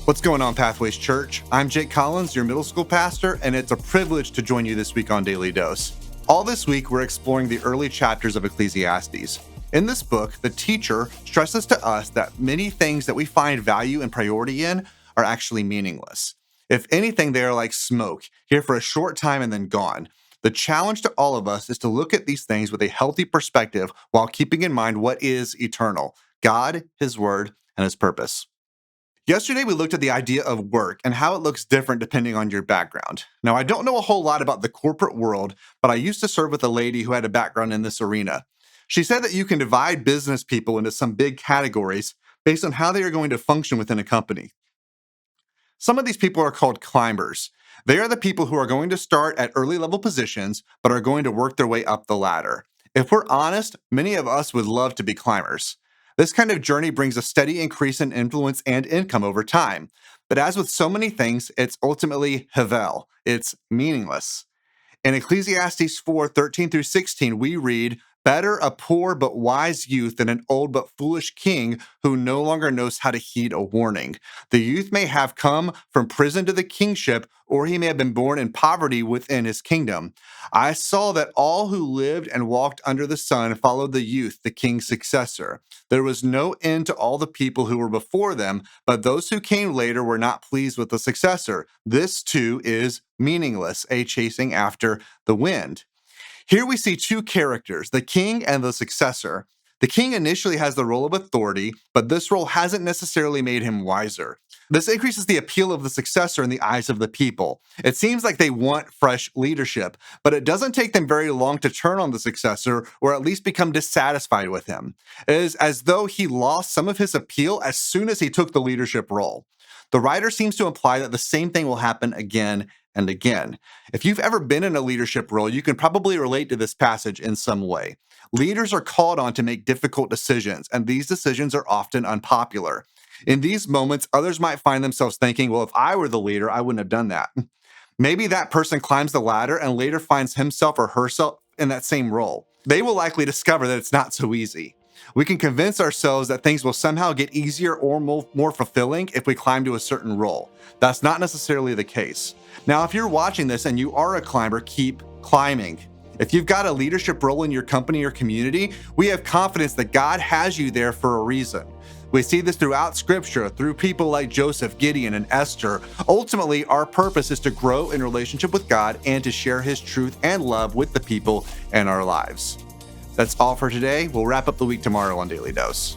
What's going on, Pathways Church? I'm Jake Collins, your middle school pastor, and it's a privilege to join you this week on Daily Dose. All this week, we're exploring the early chapters of Ecclesiastes. In this book, the teacher stresses to us that many things that we find value and priority in are actually meaningless. If anything, they are like smoke, here for a short time and then gone. The challenge to all of us is to look at these things with a healthy perspective while keeping in mind what is eternal: God, His Word, and His purpose. Yesterday, we looked at the idea of work and how it looks different depending on your background. Now, I don't know a whole lot about the corporate world, but I used to serve with a lady who had a background in this arena. She said that you can divide business people into some big categories based on how they are going to function within a company. Some of these people are called climbers. They are the people who are going to start at early level positions, but are going to work their way up the ladder. If we're honest, many of us would love to be climbers. This kind of journey brings a steady increase in influence and income over time. But as with so many things, it's ultimately Havel. It's meaningless. In Ecclesiastes 4:13 through 16, we read, "Better a poor but wise youth than an old but foolish king who no longer knows how to heed a warning. The youth may have come from prison to the kingship, or he may have been born in poverty within his kingdom. I saw that all who lived and walked under the sun followed the youth, the king's successor. There was no end to all the people who were before them, but those who came later were not pleased with the successor. This too is meaningless, a chasing after the wind." Here we see two characters, the king and the successor. The king initially has the role of authority, but this role hasn't necessarily made him wiser. This increases the appeal of the successor in the eyes of the people. It seems like they want fresh leadership, but it doesn't take them very long to turn on the successor or at least become dissatisfied with him. It is as though he lost some of his appeal as soon as he took the leadership role. The writer seems to imply that the same thing will happen again and again. If you've ever been in a leadership role, you can probably relate to this passage in some way. Leaders are called on to make difficult decisions, and these decisions are often unpopular. In these moments, others might find themselves thinking, well, if I were the leader, I wouldn't have done that. Maybe that person climbs the ladder and later finds himself or herself in that same role. They will likely discover that it's not so easy. We can convince ourselves that things will somehow get easier or more fulfilling if we climb to a certain role. That's not necessarily the case. Now, if you're watching this and you are a climber, keep climbing. If you've got a leadership role in your company or community, we have confidence that God has you there for a reason. We see this throughout Scripture, through people like Joseph, Gideon, and Esther. Ultimately, our purpose is to grow in relationship with God and to share His truth and love with the people in our lives. That's all for today. We'll wrap up the week tomorrow on Daily Dose.